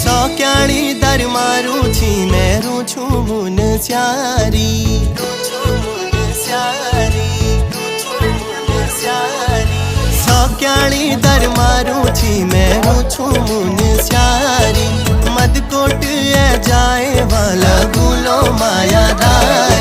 सौक्याणी दर मारू छी मेरू छू मुन स्यारी सौक्याणी दर मारू छी मेरू छू मुन स्यारी मदकोट ए जाए वाला गुलो माया दारी।